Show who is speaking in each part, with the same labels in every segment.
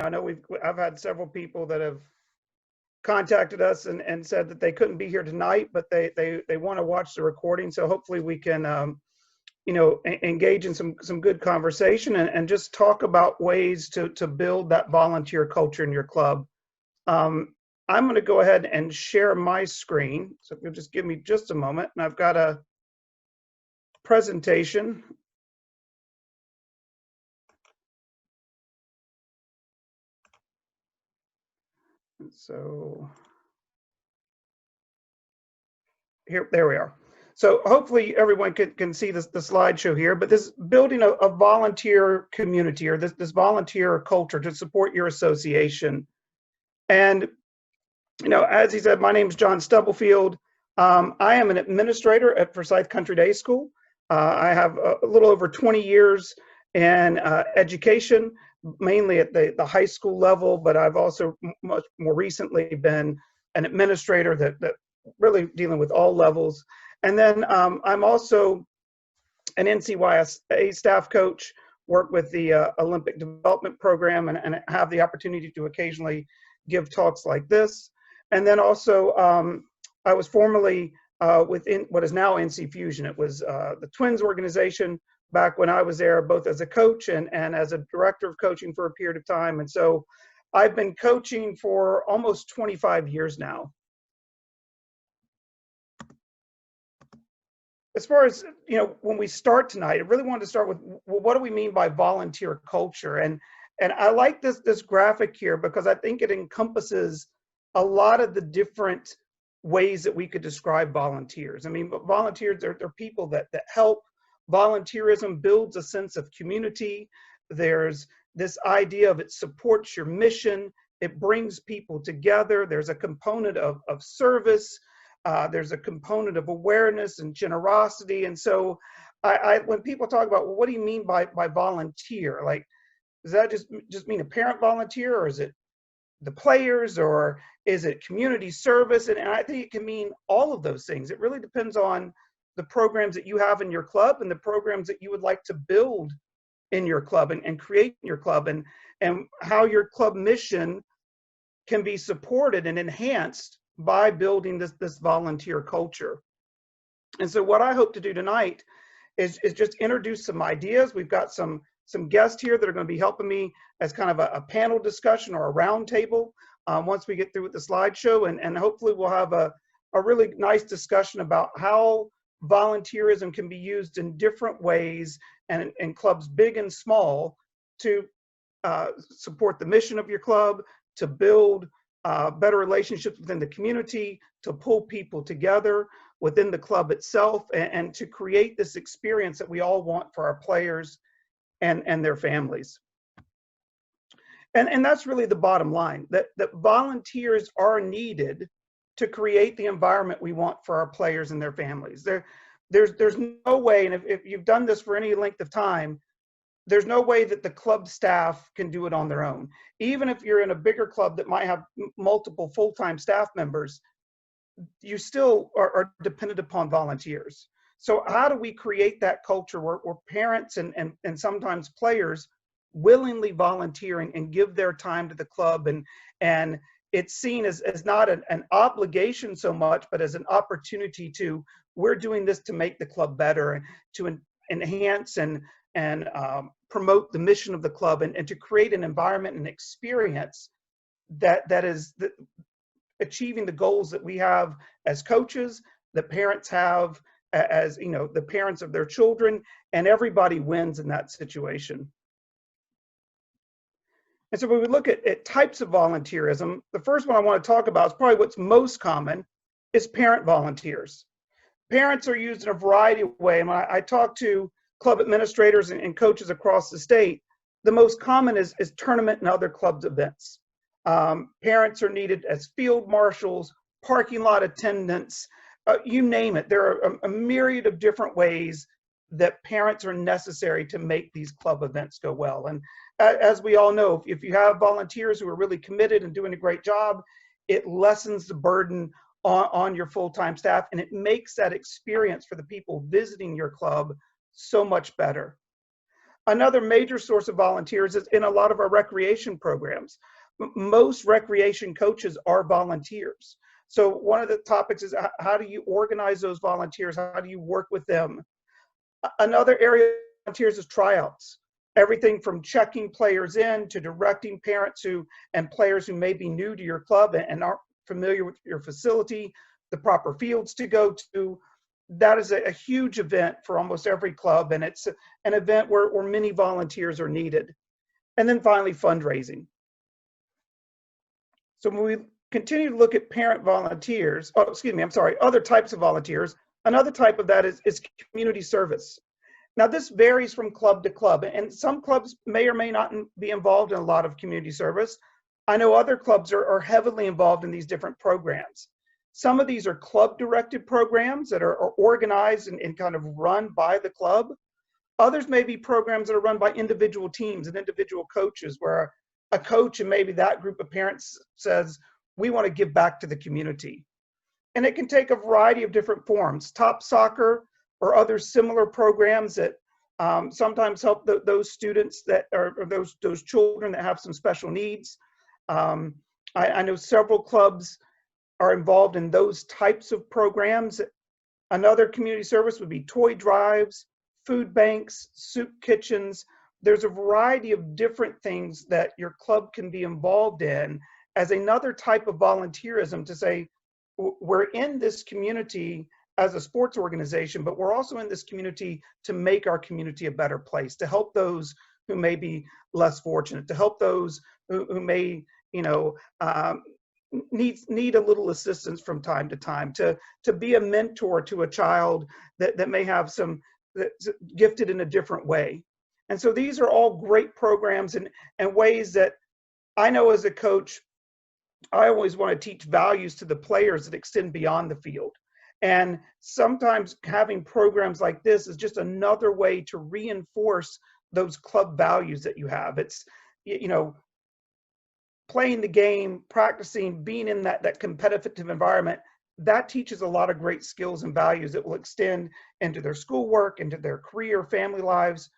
Speaker 1: I know I've had several people that have contacted us and said that they couldn't be here tonight, but they want to watch the recording. So hopefully we can, engage in some good conversation and just talk about ways to build that volunteer culture in your club. I'm going to go ahead and share my screen. So if you'll just give me just a moment, and I've got a presentation. So there we are. So hopefully everyone can see the slideshow here, but this building a volunteer community, or this volunteer culture to support your association. And, as he said, my name is John Stubblefield. I am an administrator at Forsyth Country Day School. I have a little over 20 years in education, mainly at the high school level, but I've also much more recently been an administrator that really dealing with all levels. And then I'm also an NCYSA staff coach, work with the Olympic Development Program, and have the opportunity to occasionally give talks like this. And then also, I was formerly within what is now NC Fusion. It was the Twins organization back when I was there, both as a coach and as a director of coaching for a period of time. And so I've been coaching for almost 25 years now. As far as, when we start tonight, I really wanted to start with, well, what do we mean by volunteer culture? And I like this graphic here because I think it encompasses a lot of the different ways that we could describe volunteers. I mean, volunteers, they're people that help. Volunteerism builds a sense of community. There's this idea of it supports your mission. It brings people together. There's a component of service. There's a component of awareness and generosity. And so when people talk about, well, what do you mean by volunteer? Like, does that just mean a parent volunteer, or is it the players, or is it community service? And I think it can mean all of those things. It really depends on the programs that you have in your club and the programs that you would like to build in your club and create in your club, and how your club mission can be supported and enhanced by building this volunteer culture. And so what I hope to do tonight is just introduce some ideas. We've got some guests here that are going to be helping me as kind of a panel discussion or a round table once we get through with the slideshow, and hopefully we'll have a really nice discussion about how volunteerism can be used in different ways and in clubs big and small to support the mission of your club, to build better relationships within the community, to pull people together within the club itself, and to create this experience that we all want for our players and their families. And that's really the bottom line, that volunteers are needed to create the environment we want for our players and their families. There's no way, and if you've done this for any length of time, there's no way that the club staff can do it on their own. Even if you're in a bigger club that might have multiple full-time staff members, you still are dependent upon volunteers. So how do we create that culture where parents and sometimes players willingly volunteer and give their time to the club, and it's seen as not an obligation so much, but as an opportunity to, we're doing this to make the club better and to enhance and promote the mission of the club, and to create an environment and experience that is achieving the goals that we have as coaches, that parents have as the parents of their children, and everybody wins in that situation. And so when we look at types of volunteerism, the first one I want to talk about is probably what's most common, is parent volunteers. Parents are used in a variety of ways. And when I talk to club administrators and coaches across the state, the most common is tournament and other clubs events. Parents are needed as field marshals, parking lot attendants, you name it. There are a myriad of different ways that parents are necessary to make these club events go well. And as we all know, if you have volunteers who are really committed and doing a great job, it lessens the burden on your full-time staff, and it makes that experience for the people visiting your club so much better. Another major source of volunteers is in a lot of our recreation programs. Most recreation coaches are volunteers. So one of the topics is how do you organize those volunteers? How do you work with them? Another area of volunteers is tryouts. Everything from checking players in to directing parents who and players who may be new to your club and aren't familiar with your facility, the proper fields to go to. That is a huge event for almost every club, and it's an event where many volunteers are needed. And then finally, fundraising. So when we continue to look at parent volunteers, oh, excuse me, I'm sorry, other types of volunteers, another type of that is community service. Now, this varies from club to club, and some clubs may or may not be involved in a lot of community service. I know other clubs are heavily involved in these different programs. Some of these are club-directed programs that are organized and kind of run by the club. Others may be programs that are run by individual teams and individual coaches, where a coach and maybe that group of parents says, we want to give back to the community. And it can take a variety of different forms. Top Soccer or other similar programs that sometimes help those students that are, or those children that have some special needs. I know several clubs are involved in those types of programs. Another community service would be toy drives, food banks, soup kitchens. There's a variety of different things that your club can be involved in as another type of volunteerism to say, we're in this community as a sports organization, but we're also in this community to make our community a better place, to help those who may be less fortunate, to help those who may, need a little assistance from time to time, to be a mentor to a child that may have some that's gifted in a different way. And so these are all great programs and ways that I know as a coach, I always want to teach values to the players that extend beyond the field. And sometimes having programs like this is just another way to reinforce those club values that you have. It's, playing the game, practicing, being in that competitive environment, that teaches a lot of great skills and values that will extend into their schoolwork, into their career, family lives.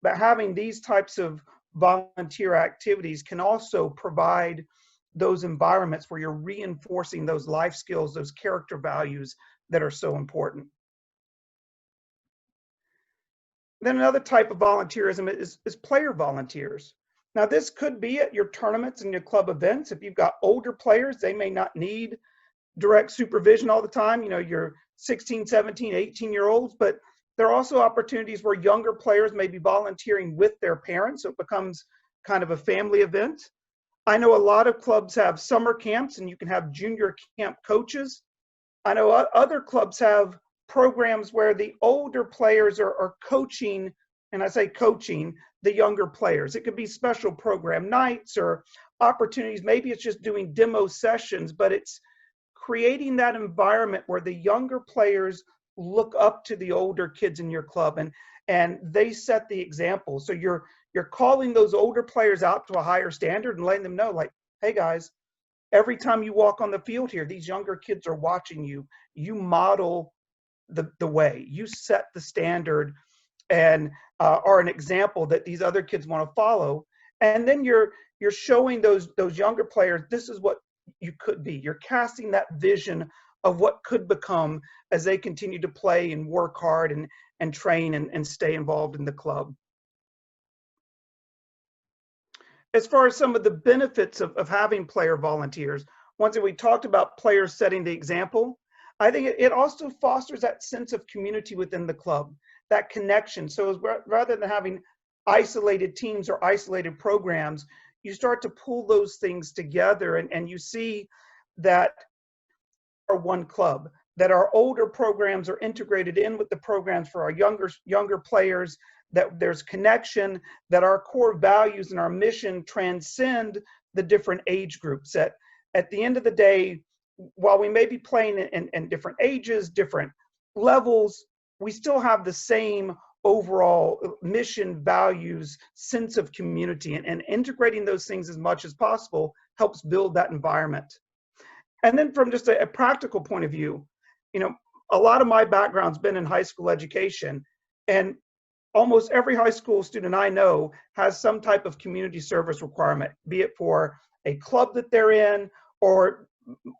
Speaker 1: But having these types of volunteer activities can also provide those environments where you're reinforcing those life skills, those character values that are so important. Then another type of volunteerism is player volunteers. Now, this could be at your tournaments and your club events. If you've got older players, they may not need direct supervision all the time, your 16, 17, 18-year-olds, but there are also opportunities where younger players may be volunteering with their parents, so it becomes kind of a family event. I know a lot of clubs have summer camps and you can have junior camp coaches. I know other clubs have programs where the older players are coaching, and I say coaching, the younger players. It could be special program nights or opportunities. Maybe it's just doing demo sessions, but it's creating that environment where the younger players look up to the older kids in your club and they set the example. So you're calling those older players out to a higher standard and letting them know, like, hey guys, every time you walk on the field here, these younger kids are watching you. You model the way, you set the standard and are an example that these other kids want to follow. And then you're showing those younger players, this is what you could be. You're casting that vision of what could become as they continue to play and work hard and train and stay involved in the club. As far as some of the benefits of having player volunteers, once we talked about players setting the example, I think it also fosters that sense of community within the club, that connection. So rather than having isolated teams or isolated programs, you start to pull those things together and you see that are one club, that our older programs are integrated in with the programs for our younger players, that there's connection, that our core values and our mission transcend the different age groups. That at the end of the day, while we may be playing in different ages, different levels, we still have the same overall mission, values, sense of community, and integrating those things as much as possible helps build that environment. And then from just a practical point of view, a lot of my background's been in high school education, and almost every high school student I know has some type of community service requirement, be it for a club that they're in or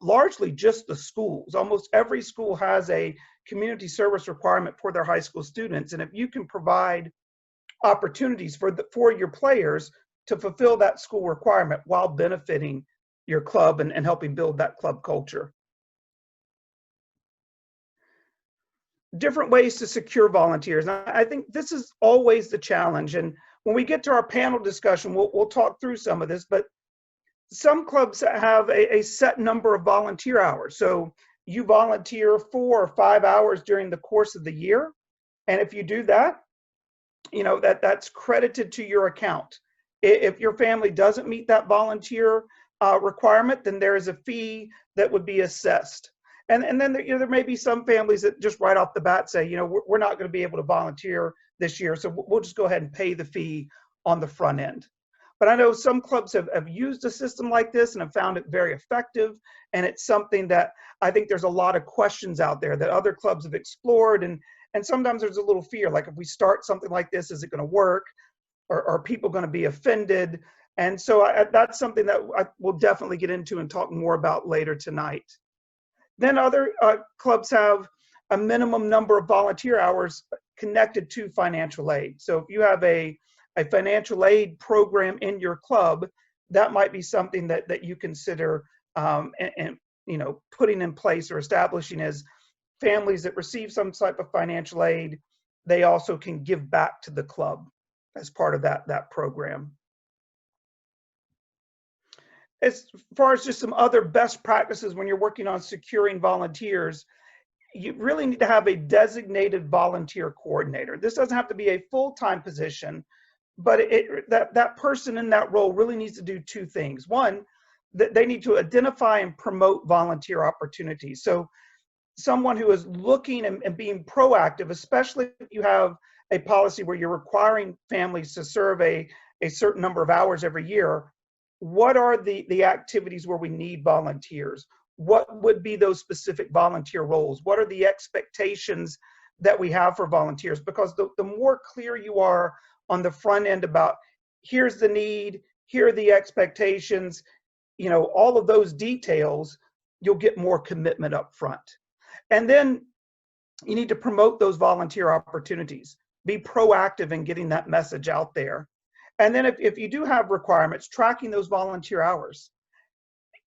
Speaker 1: largely just the schools. Almost every school has a community service requirement for their high school students. And if you can provide opportunities for your players to fulfill that school requirement while benefiting your club and helping build that club culture. Different ways to secure volunteers. And I think this is always the challenge. And when we get to our panel discussion, we'll talk through some of this, but some clubs have a set number of volunteer hours. So you volunteer 4 or 5 hours during the course of the year. And if you do that, you know, that's credited to your account. If your family doesn't meet that volunteer requirement, then there is a fee that would be assessed. And then there may be some families that just right off the bat say, you know, we're not going to be able to volunteer this year, so we'll just go ahead and pay the fee on the front end. But I know some clubs have used a system like this and have found it very effective. And it's something that I think there's a lot of questions out there that other clubs have explored. And sometimes there's a little fear, like if we start something like this, is it going to work? Or are people going to be offended? And so that's something that I will definitely get into and talk more about later tonight. Then other clubs have a minimum number of volunteer hours connected to financial aid. So if you have a financial aid program in your club, that might be something that you consider and you know, putting in place or establishing as families that receive some type of financial aid, they also can give back to the club as part of that program. As far as just some other best practices when you're working on securing volunteers, you really need to have a designated volunteer coordinator. This doesn't have to be a full-time position, but that person in that role really needs to do two things. One, that they need to identify and promote volunteer opportunities. So someone who is looking and being proactive, especially if you have a policy where you're requiring families to serve a certain number of hours every year, what are the activities where we need volunteers? What would be those specific volunteer roles? What are the expectations that we have for volunteers? Because the more clear you are on the front end about here's the need, here are the expectations, you know, all of those details, you'll get more commitment up front. And then you need to promote those volunteer opportunities. Be proactive in getting that message out there. And then if you do have requirements, tracking those volunteer hours.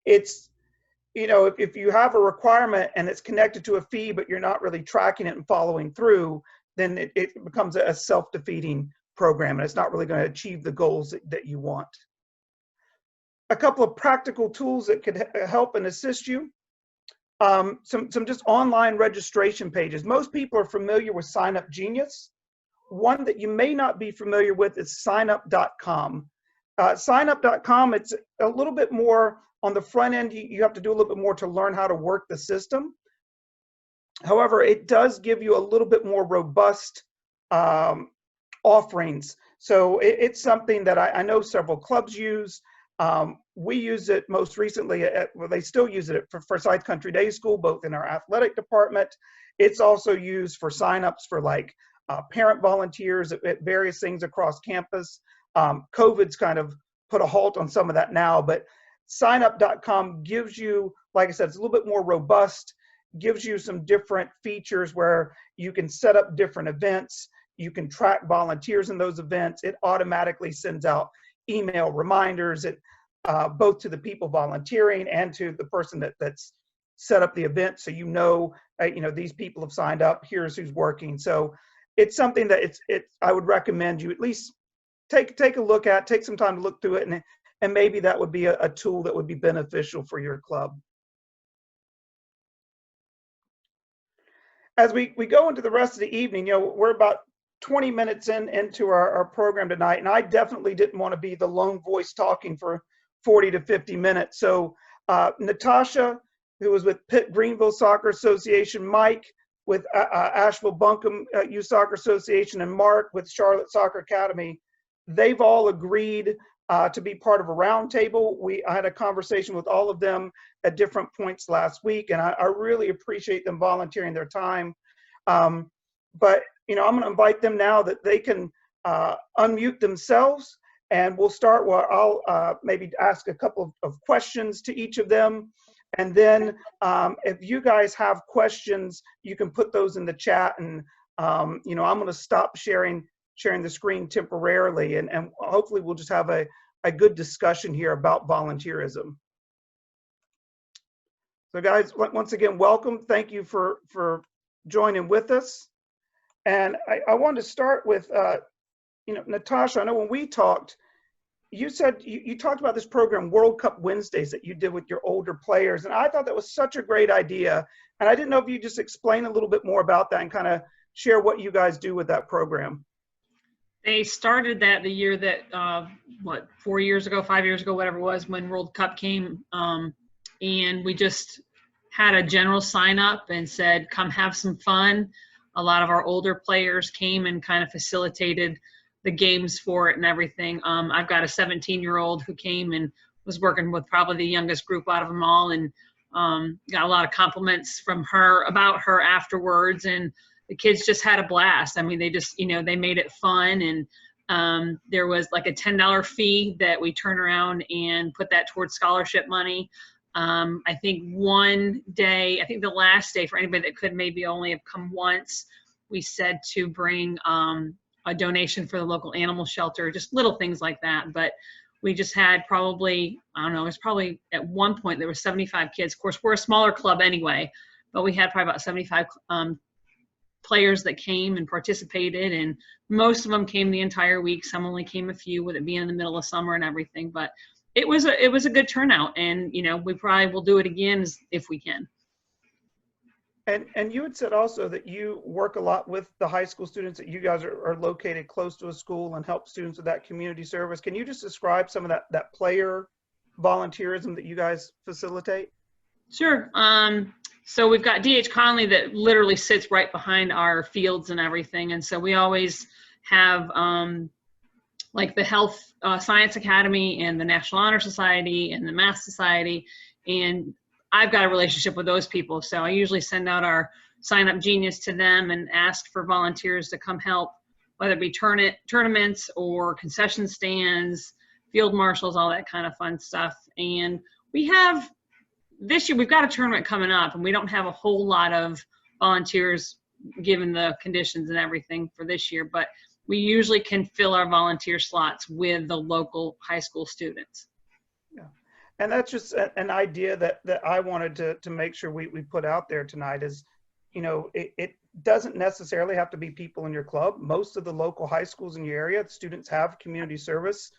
Speaker 1: It's, you know, if you have a requirement and it's connected to a fee, but you're not really tracking it and following through, then it becomes a self-defeating program and it's not really going to achieve the goals that you want. A couple of practical tools that could help and assist you. Some just online registration pages. Most people are familiar with Sign Up Genius. One that you may not be familiar with is signup.com. Signup.com, it's a little bit more on the front end. You have to do a little bit more to learn how to work the system. However, it does give you a little bit more robust offerings. So it's something that I know several clubs use. We use it most recently well, they still use it for Forsyth Country Day School, both in our athletic department. It's also used for signups for like parent volunteers at various things across campus. COVID's kind of put a halt on some of that now, but signup.com gives you, like I said, it's a little bit more robust, gives you some different features where you can set up different events, you can track volunteers in those events, it automatically sends out email reminders, both to the people volunteering and to the person that's set up the event, so you know, these people have signed up, here's who's working. So it's something that I would recommend you at least take a look at, take some time to look through it, and maybe that would be a tool that would be beneficial for your club. As we go into the rest of the evening, we're about 20 minutes into our program tonight, and I definitely didn't want to be the lone voice talking for 40 to 50 minutes. So Natasha, who was with Pitt Greenville Soccer Association, Mike with Asheville Buncombe Youth Soccer Association, and Mark with Charlotte Soccer Academy, they've all agreed to be part of a roundtable. I had a conversation with all of them at different points last week, and I really appreciate them volunteering their time. But I'm going to invite them now that they can unmute themselves, and we'll start where I'll maybe ask a couple of questions to each of them. And then if you guys have questions, you can put those in the chat, and I'm going to stop sharing the screen temporarily, and hopefully we'll just have a good discussion here about volunteerism. So guys, once again, welcome. Thank you for joining with us. And I wanted to start with, Natasha, I know when we talked, you said you talked about this program, World Cup Wednesdays, that you did with your older players. And I thought that was such a great idea. And I didn't know if you just explain a little bit more about that and kind of share what you guys do with that program.
Speaker 2: They started that the year that, 4 years ago, 5 years ago, whatever it was, when World Cup came. And we just had a general sign up and said, come have some fun. A lot of our older players came and kind of facilitated the games for it and everything. I've got a 17-year-old who came and was working with probably the youngest group out of them all, and got a lot of compliments from her about her afterwards. And the kids just had a blast. I mean, they just, they made it fun. And there was like a $10 fee that we turn around and put that towards scholarship money. I think the last day for anybody that could maybe only have come once, we said to bring a donation for the local animal shelter, just little things like that. But we just had probably, I don't know, it was probably at one point there were 75 kids. Of course, we're a smaller club anyway, but we had probably about 75 players that came and participated, and most of them came the entire week. Some only came a few, with it being in the middle of summer and everything. But it was a good turnout, and we probably will do it again if we can.
Speaker 1: And you had said also that you work a lot with the high school students, that you guys are located close to a school and help students with that community service. Can you just describe some of that player volunteerism that you guys facilitate?
Speaker 2: Sure. So we've got D.H. Conley that literally sits right behind our fields and everything. And so we always have like the Health Science Academy and the National Honor Society and the Math Society. And I've got a relationship with those people. So I usually send out our Sign Up Genius to them and ask for volunteers to come help, whether it be tournaments or concession stands, field marshals, all that kind of fun stuff. And this year we've got a tournament coming up, and we don't have a whole lot of volunteers given the conditions and everything for this year, but we usually can fill our volunteer slots with the local high school students.
Speaker 1: Yeah. And that's just an idea that I wanted to make sure we put out there tonight is, it doesn't necessarily have to be people in your club. Most of the local high schools in your area, students have community service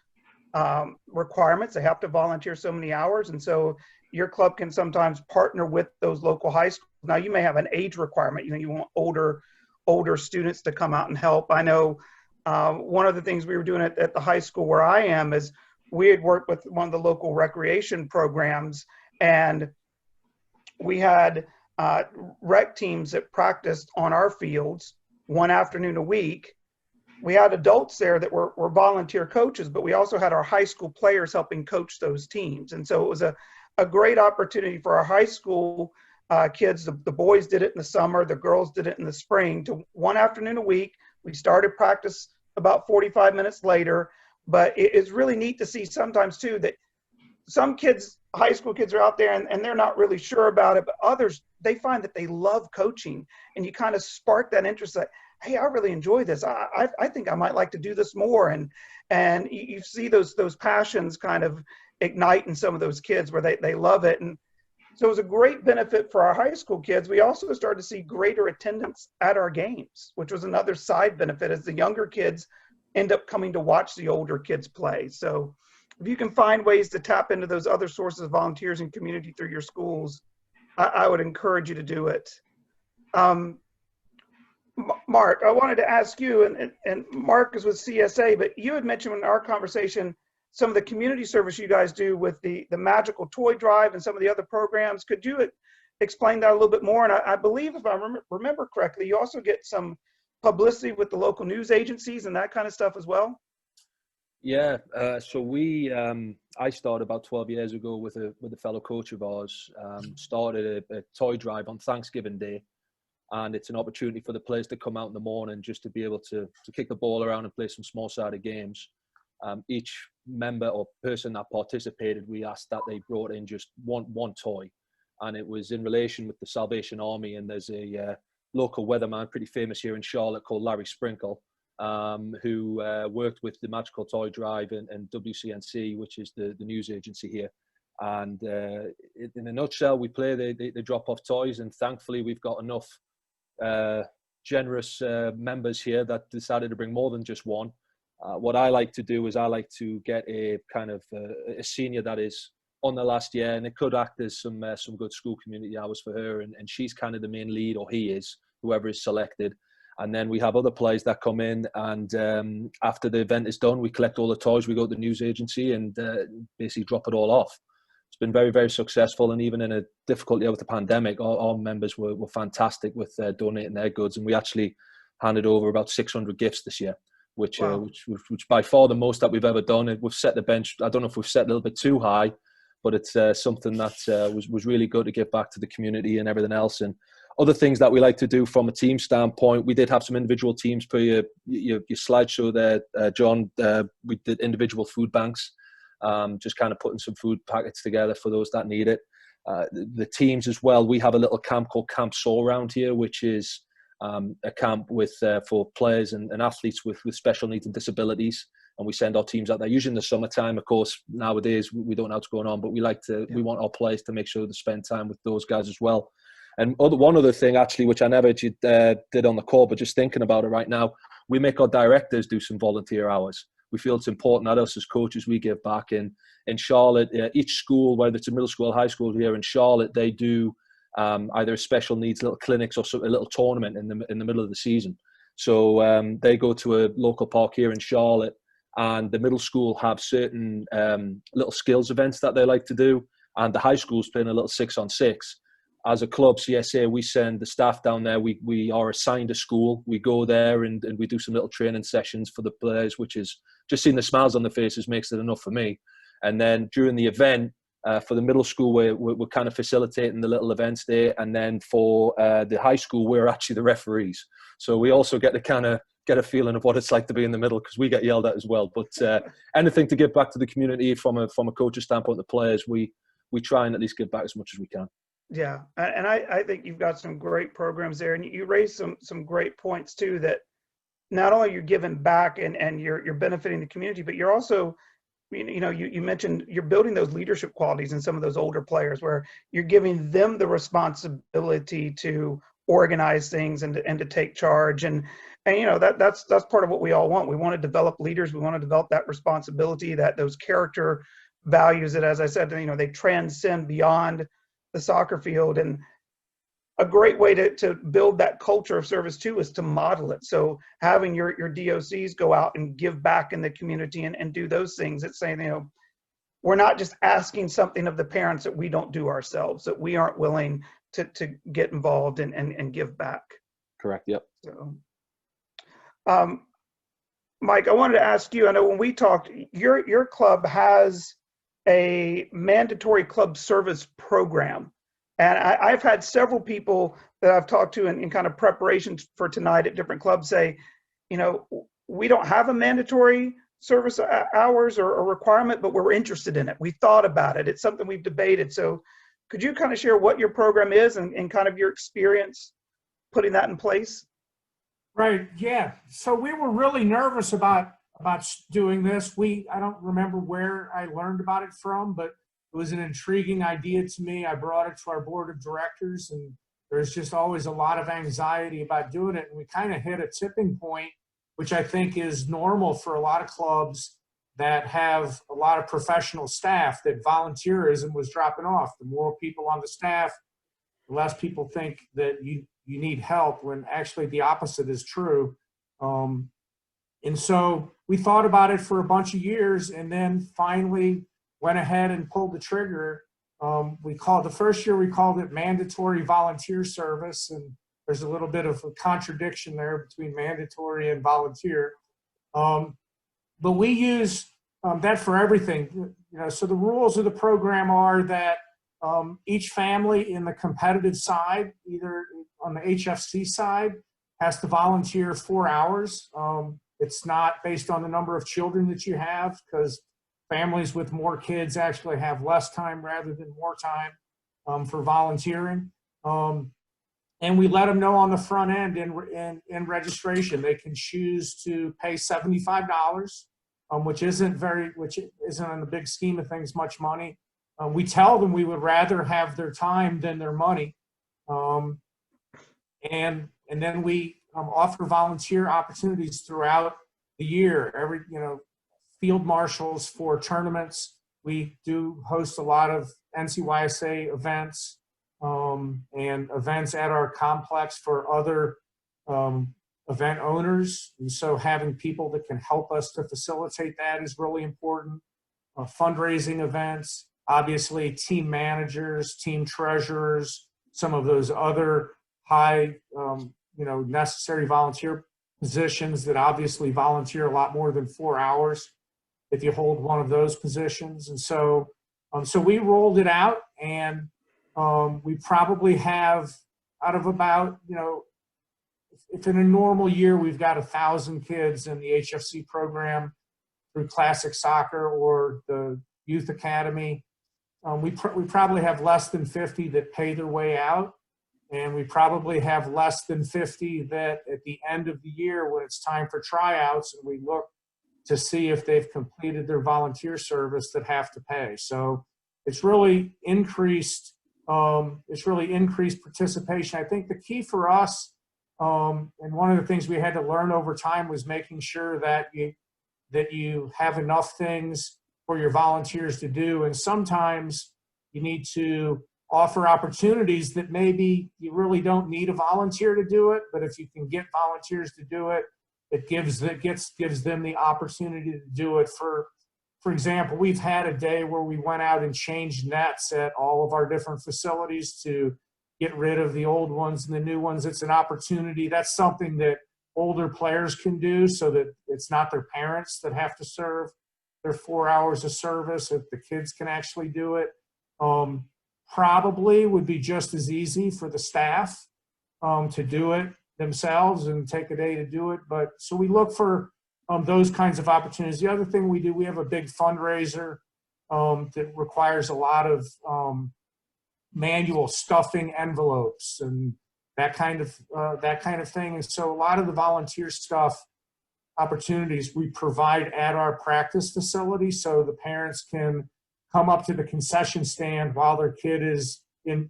Speaker 1: requirements. They have to volunteer so many hours. And so your club can sometimes partner with those local high schools. Now, you may have an age requirement. You want older students to come out and help. I know one of the things we were doing at the high school where I am is we had worked with one of the local recreation programs, and we had rec teams that practiced on our fields one afternoon a week. We had adults there that were volunteer coaches, but we also had our high school players helping coach those teams. And so it was a great opportunity for our high school kids. The boys did it in the summer, the girls did it in the spring, to one afternoon a week. We started practice about 45 minutes later, but it's really neat to see sometimes too that some kids, high school kids, are out there and they're not really sure about it, but others, they find that they love coaching, and you kind of spark that interest like, hey, I really enjoy this. I think I might like to do this more. And you see those passions kind of ignite in some of those kids where they love it. And so it was a great benefit for our high school kids. We also started to see greater attendance at our games, which was another side benefit as the younger kids end up coming to watch the older kids play. So if you can find ways to tap into those other sources of volunteers and community through your schools, I would encourage you to do it. Mark, I wanted to ask you, and Mark is with CSA, but you had mentioned in our conversation some of the community service you guys do with the Magical Toy Drive and some of the other programs. Could you explain that a little bit more? And I believe, if I remember correctly, you also get some publicity with the local news agencies and that kind of stuff as well?
Speaker 3: Yeah, so I started about 12 years ago with a fellow coach of ours, started a toy drive on Thanksgiving Day. and it's an opportunity for the players to come out in the morning just to be able to kick the ball around and play some small-sided games. Each member or person that participated, we asked that they brought in just one toy, and it was in relation with the Salvation Army. And there's a local weatherman, pretty famous here in Charlotte, called Larry Sprinkle, who worked with the Magical Toy Drive and WCNC, which is the news agency here. And in a nutshell, we play, they drop off toys, and thankfully we've got enough generous members here that decided to bring more than just one. What I like to do is I like to get a kind of a senior that is on the last year, and it could act as some good school community hours for her, and she's kind of the main lead, or he is, whoever is selected. And then we have other players that come in, and after the event is done, we collect all the toys, we go to the news agency and basically drop it all off. It's been very, very successful, and even in a difficult year with the pandemic, our members were fantastic with donating their goods, and we actually handed over about 600 gifts this year, which
Speaker 1: Wow.
Speaker 3: which by far the most that we've ever done. We've set the bench, I don't know if we've set a little bit too high, but it's something that was really good to give back to the community and everything else. And other things that we like to do from a team standpoint, we did have some individual teams per your slideshow there, John. We did individual food banks, just kind of putting some food packets together for those that need it. The teams as well, we have a little camp called Camp Soar around here, which is a camp with for players and athletes with special needs and disabilities. And we send our teams out there, usually in the summertime. Of course, nowadays we don't know what's going on, but we want our players to make sure to spend time with those guys as well. And one other thing, actually, which I never did on the call, but just thinking about it right now, we make our directors do some volunteer hours. We feel it's important that us as coaches, we give back. In Charlotte, each school, whether it's a middle school or high school here in Charlotte, they do either special needs little clinics or a little tournament in the middle of the season. So they go to a local park here in Charlotte, and the middle school have certain little skills events that they like to do, and the high school's playing a little 6-on-6. As a club, CSA, we send the staff down there. We are assigned a school. We go there and we do some little training sessions for the players, which is just seeing the smiles on their faces makes it enough for me. And then during the event, for the middle school, we're kind of facilitating the little events there. And then for the high school, we're actually the referees. So we also get to kind of get a feeling of what it's like to be in the middle, because we get yelled at as well. But anything to give back to the community from a coach's standpoint, the players, we try and at least give back as much as we can.
Speaker 1: Yeah, and I think you've got some great programs there, and you raised some great points too, that not only you're giving back and you're benefiting the community, but you're also, you mentioned you're building those leadership qualities in some of those older players, where you're giving them the responsibility to organize things and to take charge, and that's part of what we all want. We want to develop leaders. We want to develop that responsibility, those character values that, as I said, they transcend beyond the soccer field. And a great way to build that culture of service too is to model it. So having your DOCs go out and give back in the community and do those things, it's saying, we're not just asking something of the parents that we don't do ourselves, that we aren't willing to get involved and give back.
Speaker 3: Correct. Yep.
Speaker 1: So, Mike, I wanted to ask you, I know when we talked, your club has a mandatory club service program. And I've had several people that I've talked to in kind of preparations for tonight at different clubs say, we don't have a mandatory service hours or requirement, but we're interested in it. We thought about it. It's something we've debated. So could you kind of share what your program is and kind of your experience putting that in place?
Speaker 4: Right, yeah. So we were really nervous about doing this. I don't remember where I learned about it from, but it was an intriguing idea to me. I brought it to our board of directors, and there's just always a lot of anxiety about doing it. And we kind of hit a tipping point, which I think is normal for a lot of clubs that have a lot of professional staff, that volunteerism was dropping off. The more people on the staff, the less people think that you need help, when actually the opposite is true. And so we thought about it for a bunch of years, and then finally went ahead and pulled the trigger. The first year we called it mandatory volunteer service, and there's a little bit of a contradiction there between mandatory and volunteer. But we use that for everything. So the rules of the program are that each family in the competitive side, either on the HFC side, has to volunteer 4 hours. It's not based on the number of children that you have, because families with more kids actually have less time rather than more time for volunteering. And we let them know on the front end in registration, they can choose to pay $75, which isn't in the big scheme of things much money. We tell them we would rather have their time than their money. And then we offer volunteer opportunities throughout the year. Field marshals for tournaments. We do host a lot of NCYSA events and events at our complex for other event owners. And so having people that can help us to facilitate that is really important. Fundraising events, obviously team managers, team treasurers, some of those other high, necessary volunteer positions that obviously volunteer a lot more than 4 hours if you hold one of those positions. And so we rolled it out, and we probably have, out of about, if in a normal year we've got 1,000 kids in the HFC program through classic soccer or the youth academy, we probably have less than 50 that pay their way out. And we probably have less than 50 that at the end of the year, when it's time for tryouts and we look to see if they've completed their volunteer service, that have to pay. So it's really increased participation. I think the key for us, and one of the things we had to learn over time, was making sure that you have enough things for your volunteers to do. And sometimes you need to offer opportunities that maybe you really don't need a volunteer to do it, but if you can get volunteers to do it, it gives them the opportunity to do it. For example, we've had a day where we went out and changed nets at all of our different facilities to get rid of the old ones and the new ones. It's an opportunity. That's something that older players can do, so that it's not their parents that have to serve their 4 hours of service, if the kids can actually do it. Probably would be just as easy for the staff to do it themselves and take a day to do it. But so we look for those kinds of opportunities. The other thing we do, we have a big fundraiser that requires a lot of manual stuffing envelopes and that kind of thing. And so a lot of the volunteer stuff opportunities we provide at our practice facility, so the parents can come up to the concession stand while their kid is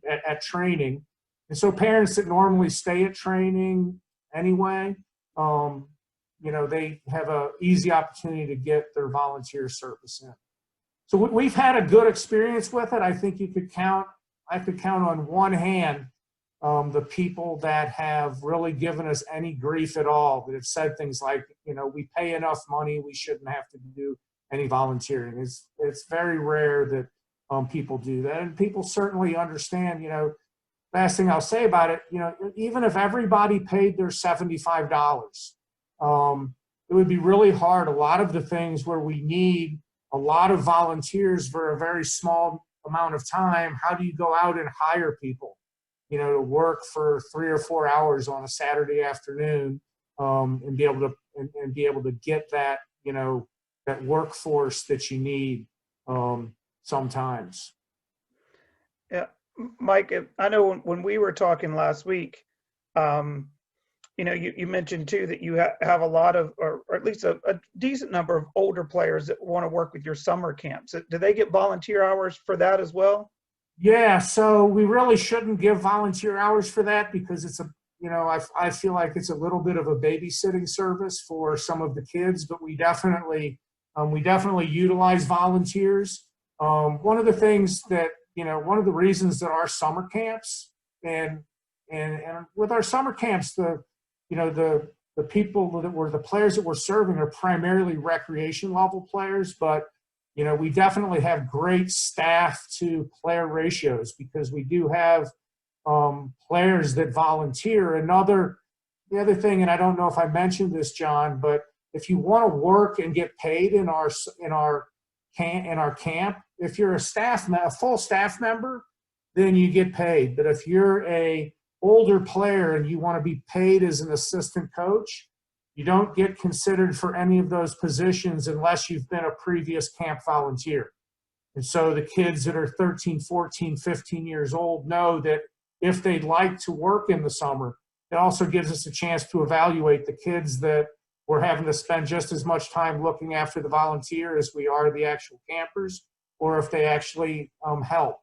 Speaker 4: at training. And so parents that normally stay at training anyway, they have an easy opportunity to get their volunteer service in. So we've had a good experience with it. I think I could count on one hand the people that have really given us any grief at all, that have said things like, we pay enough money, we shouldn't have to do any volunteering. It's very rare that people do that, and people certainly understand. Last thing I'll say about it, even if everybody paid their $75, it would be really hard. A lot of the things where we need a lot of volunteers for a very small amount of time, how do you go out and hire people, to work for 3 or 4 hours on a Saturday afternoon, and be able to get that, that workforce that you need sometimes.
Speaker 1: Yeah, Mike, I know when we were talking last week, you mentioned too that you have a lot of, or at least a decent number of older players that want to work with your summer camps. Do they get volunteer hours for that as well?
Speaker 4: Yeah, so we really shouldn't give volunteer hours for that, because it's I feel like it's a little bit of a babysitting service for some of the kids, but we definitely utilize volunteers. One of the things that, one of the reasons that our summer camps and with our summer camps, the people that were the players that we're serving are primarily recreation level players, but we definitely have great staff to player ratios, because we do have players that volunteer. The other thing, and I don't know if I mentioned this, John, but if you want to work and get paid in our camp, if you're a full staff member, then you get paid. But if you're a older player and you want to be paid as an assistant coach, you don't get considered for any of those positions unless you've been a previous camp volunteer. And so the kids that are 13, 14, 15 years old know that if they'd like to work in the summer, it also gives us a chance to evaluate the kids that we're having to spend just as much time looking after the volunteer as we are the actual campers, or if they actually help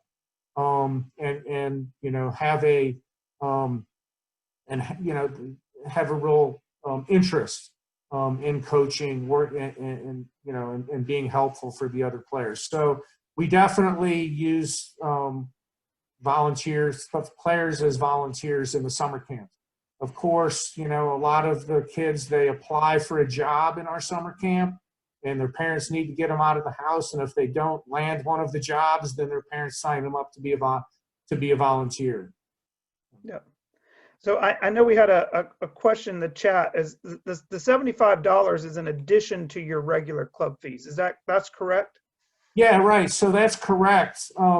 Speaker 4: and you know, have a have a real interest in coaching, work, and you know, and being helpful for the other players. So we definitely use volunteers, players as volunteers in the summer camp. Of course, you know, a lot of the kids, they apply for a job in our summer camp, and their parents need to get them out of the house. And if they don't land one of the jobs, then their parents sign them up to be a volunteer.
Speaker 1: Yeah. So I know we had a question in the chat. Is the $75 is in addition to your regular club fees? That's correct?
Speaker 4: Yeah, right. So that's correct.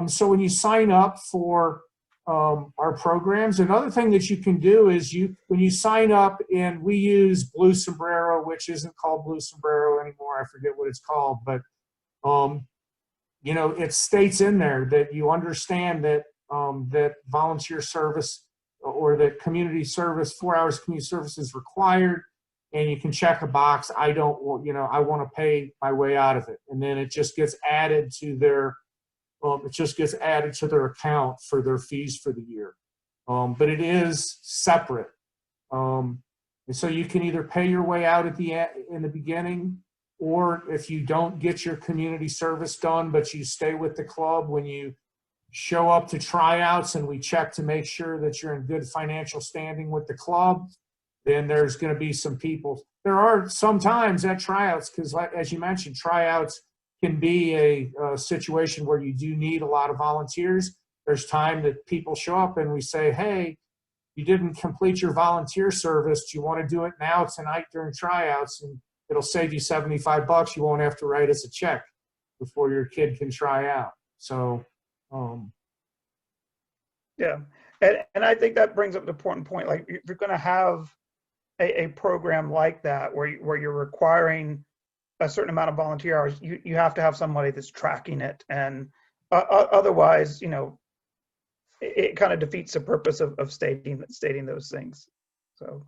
Speaker 4: So when you sign up for our programs, another thing that you can do is when you sign up, and we use Blue Sombrero, which isn't called Blue Sombrero anymore. I forget what it's called, but you know, it states in there that you understand that that volunteer service or that community service, 4 hours community service is required, and you can check a box. I don't, you know, I want to pay my way out of it, and then it just gets added to their, account for their fees for the year. But it is separate, and so you can either pay your way out in the beginning, or if you don't get your community service done, but you stay with the club when you show up to tryouts, and we check to make sure that you're in good financial standing with the club, then there's going to be some people. There are sometimes at tryouts, because as you mentioned, tryouts can be a situation where you do need a lot of volunteers. There's time that people show up and we say, hey, you didn't complete your volunteer service. Do you want to do it now tonight during tryouts? And it'll save you $75. You won't have to write us a check before your kid can try out. So,
Speaker 1: yeah. And I think that brings up an important point. Like, if you're going to have a program like that where you're requiring a certain amount of volunteer hours, you have to have somebody that's tracking it, and otherwise, you know, it kind of defeats the purpose of stating those things. So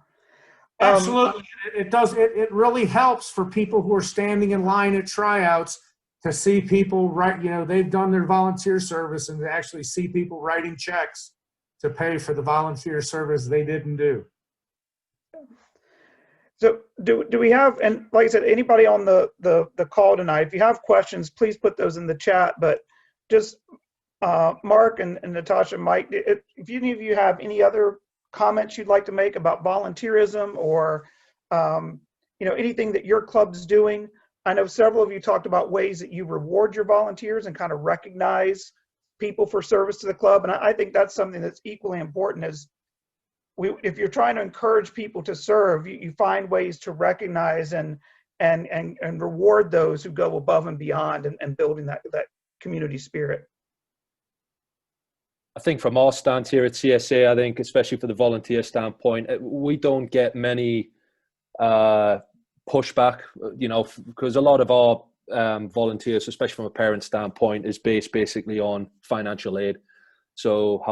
Speaker 4: absolutely, it does. It really helps for people who are standing in line at tryouts to see people write. You know, they've done their volunteer service, and to actually see people writing checks to pay for the volunteer service they didn't do.
Speaker 1: So do we have, and like I said, anybody on the call tonight, if you have questions, please put those in the chat. But just Mark and Natasha, Mike, if any of you have any other comments you'd like to make about volunteerism, or you know, anything that your club's doing. I know several of you talked about ways that you reward your volunteers and kind of recognize people for service to the club, and I think that's something that's equally important. As if you're trying to encourage people to serve, you find ways to recognize and reward those who go above and beyond and building that community spirit.
Speaker 3: I think from our stance here at CSA, I think especially for the volunteer standpoint, we don't get many pushback, you know, because a lot of our volunteers, especially from a parent standpoint, is based basically on financial aid. So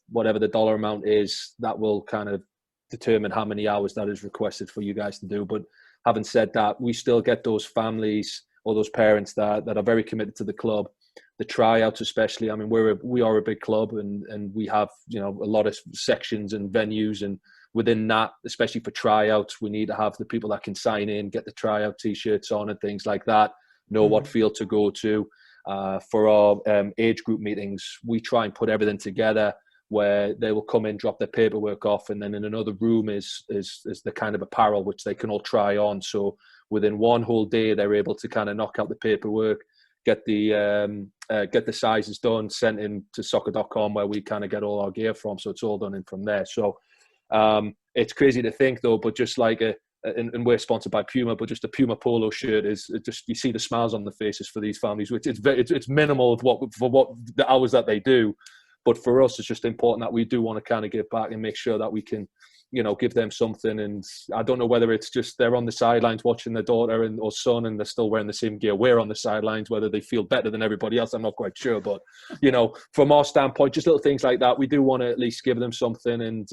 Speaker 3: whatever the dollar amount is, that will kind of determine how many hours that is requested for you guys to do. But having said that, we still get those families or those parents that are very committed to the club. The tryouts especially, I mean, we are a big club, and we have, you know, a lot of sections and venues, and within that, especially for tryouts, we need to have the people that can sign in, get the tryout t-shirts on and things like that, know what field to go to. For our age group meetings, we try and put everything together where they will come in, drop their paperwork off, and then in another room is the kind of apparel which they can all try on. So within one whole day, they're able to kind of knock out the paperwork, get the sizes done, sent in to soccer.com, where we kind of get all our gear from. So it's all done in from there. So it's crazy to think though, but just like and we're sponsored by Puma, but just a Puma polo shirt is just, you see the smiles on the faces for these families, which it's minimal for what the hours that they do. But for us, it's just important that we do want to kind of give back and make sure that we can, you know, give them something. And I don't know whether it's just they're on the sidelines watching their daughter or son and they're still wearing the same gear we're on the sidelines, whether they feel better than everybody else, I'm not quite sure. But, you know, from our standpoint, just little things like that, we do want to at least give them something. And,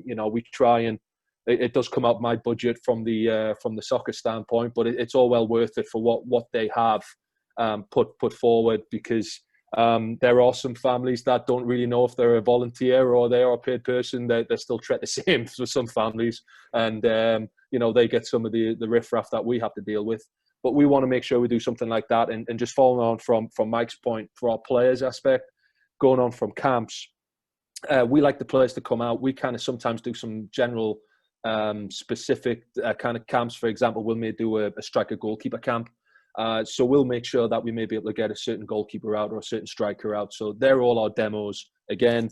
Speaker 3: you know, we try, and it does come out my budget from the soccer standpoint, but it's all well worth it for what they have put forward, because there are some families that don't really know if they're a volunteer or they are a paid person. They're still treated the same for some families, and you know, they get some of the riffraff that we have to deal with. But we want to make sure we do something like that. And just following on from Mike's point, for our players aspect, going on from camps, we like the players to come out. We kind of sometimes do some general specific kind of camps. For example, we may do a striker goalkeeper camp. So we'll make sure that we may be able to get a certain goalkeeper out or a certain striker out. So they're all our demos. Again,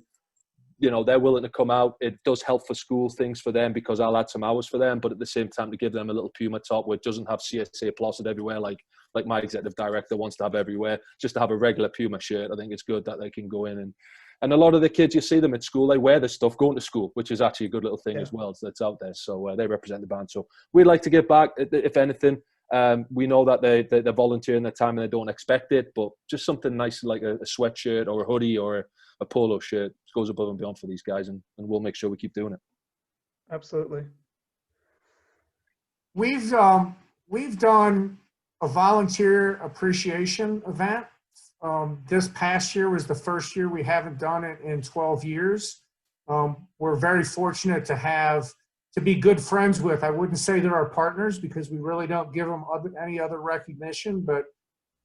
Speaker 3: you know, they're willing to come out. It does help for school things for them, because I'll add some hours for them, but at the same time to give them a little Puma top where it doesn't have CSA plastered everywhere like my executive director wants to have everywhere. Just to have a regular Puma shirt, I think it's good that they can go in. And a lot of the kids, you see them at school, they wear this stuff going to school, which is actually a good little thing as well that's out there. So they represent the band. So we'd like to give back, if anything. We know that they're volunteering their time and they don't expect it, but just something nice like a sweatshirt or a hoodie or a polo shirt goes above and beyond for these guys, and we'll make sure we keep doing it.
Speaker 1: Absolutely.
Speaker 4: We've done a volunteer appreciation event. This past year was the first year we haven't done it in 12 years. We're very fortunate to be good friends with. I wouldn't say they're our partners because we really don't give them any other recognition, but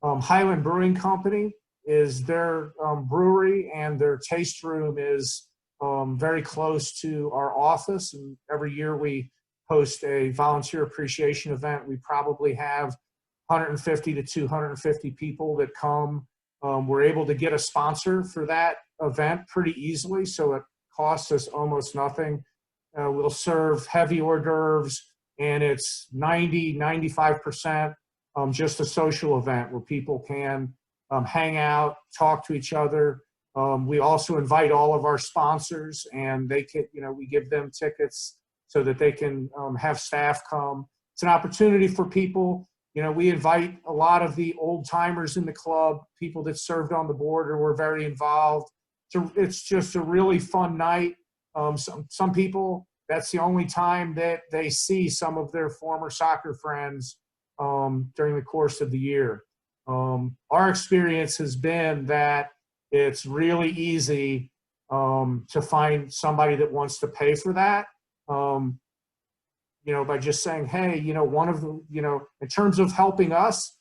Speaker 4: Highland Brewing Company is their brewery, and their taste room is very close to our office. And every year we host a volunteer appreciation event. We probably have 150 to 250 people that come. We're able to get a sponsor for that event pretty easily, so it costs us almost nothing. We'll serve heavy hors d'oeuvres, and it's 95% just a social event where people can hang out, talk to each other. We also invite all of our sponsors, and they can, we give them tickets so that they can have staff come. It's an opportunity for people. We invite a lot of the old timers in the club, people that served on the board or were very involved. So it's just a really fun night. Some people, that's the only time that they see some of their former soccer friends during the course of the year. Our experience has been that it's really easy to find somebody that wants to pay for that. By just saying, hey, one of the, in terms of helping us,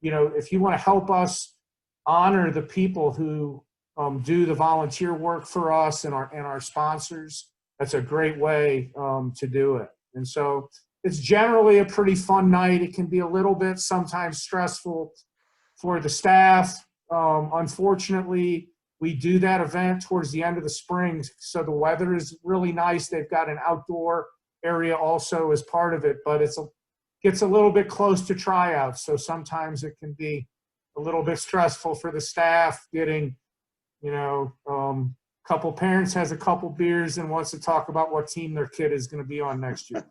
Speaker 4: if you want to help us honor the people who do the volunteer work for us and our sponsors, that's a great way to do it. And so it's generally a pretty fun night. It can be a little bit sometimes stressful for the staff. Unfortunately, we do that event towards the end of the spring, so the weather is really nice. They've got an outdoor area also as part of it, but gets a little bit close to tryouts, so sometimes it can be a little bit stressful for the staff getting, couple parents has a couple beers and wants to talk about what team their kid is going to be on next year.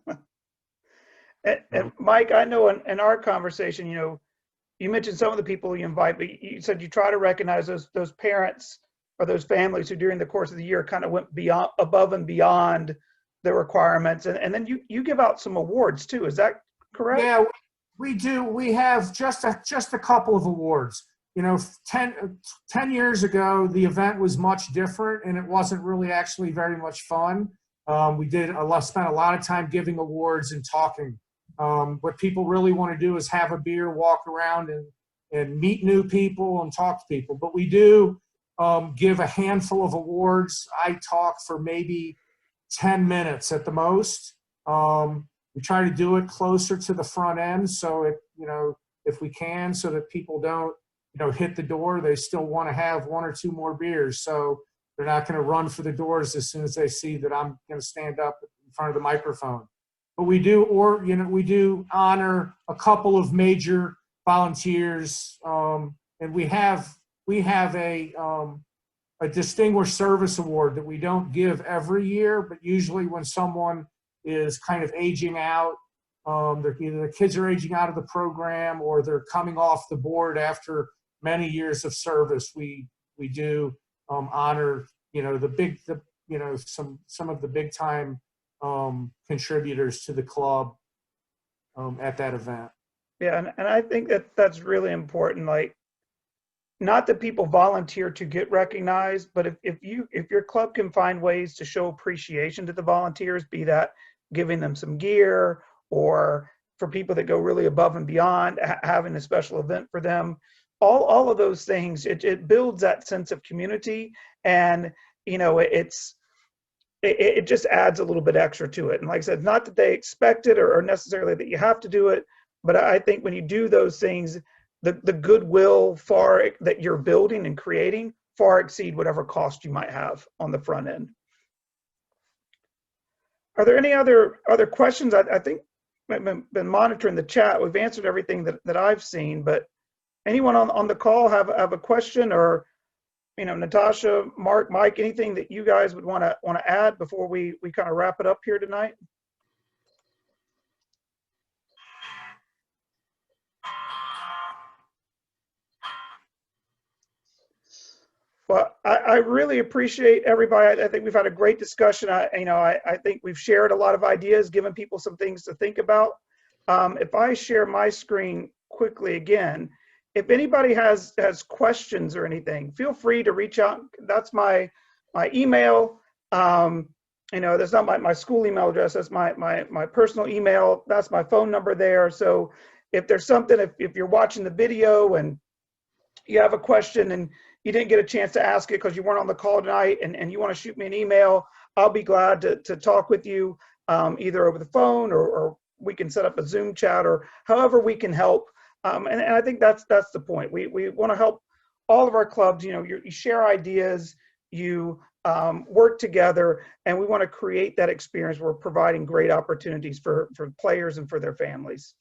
Speaker 1: And Mike, I know in our conversation, you mentioned some of the people you invite, but you said you try to recognize those parents or those families who during the course of the year kind of went above and beyond the requirements. And then you give out some awards too. Is that correct?
Speaker 4: Yeah, we do. We have just a couple of awards. 10 years ago, the event was much different, and it wasn't really actually very much fun. We spent a lot of time giving awards and talking. What people really want to do is have a beer, walk around, and meet new people and talk to people. But we do give a handful of awards. I talk for maybe 10 minutes at the most. We try to do it closer to the front end, so if we can, so that people don't hit the door. They still want to have one or two more beers, so they're not going to run for the doors as soon as they see that I'm going to stand up in front of the microphone. But we do honor a couple of major volunteers, and we have a a distinguished service award that we don't give every year, but usually when someone is kind of aging out, either the kids are aging out of the program or they're coming off the board after many years of service, we do honor, some of the big time contributors to the club at that event.
Speaker 1: Yeah, and I think that that's really important. Like, not that people volunteer to get recognized, but if your club can find ways to show appreciation to the volunteers, be that giving them some gear, or for people that go really above and beyond, having a special event for them, all of those things, it builds that sense of community, and it just adds a little bit extra to it. And like I said, not that they expect it or necessarily that you have to do it, but I think when you do those things, the goodwill that you're building and creating far exceed whatever cost you might have on the front end. Are there any other questions? I think I've been monitoring the chat. We've answered everything that I've seen, but anyone on the call have a question, or Natasha, Mark, Mike, anything that you guys would want to add before we kind of wrap it up here tonight? Well, I really appreciate everybody. I think we've had a great discussion. I think we've shared a lot of ideas, given people some things to think about. If I share my screen quickly again, if anybody has questions or anything, feel free to reach out. That's my email. That's not my school email address. That's my personal email. That's my phone number there. So if there's something, if you're watching the video and you have a question and you didn't get a chance to ask it because you weren't on the call tonight, and you want to shoot me an email, I'll be glad to talk with you, either over the phone or we can set up a Zoom chat, or however we can help. And I think that's the point. We want to help all of our clubs. You share ideas, you work together, and we want to create that experience. We're providing great opportunities for players and for their families.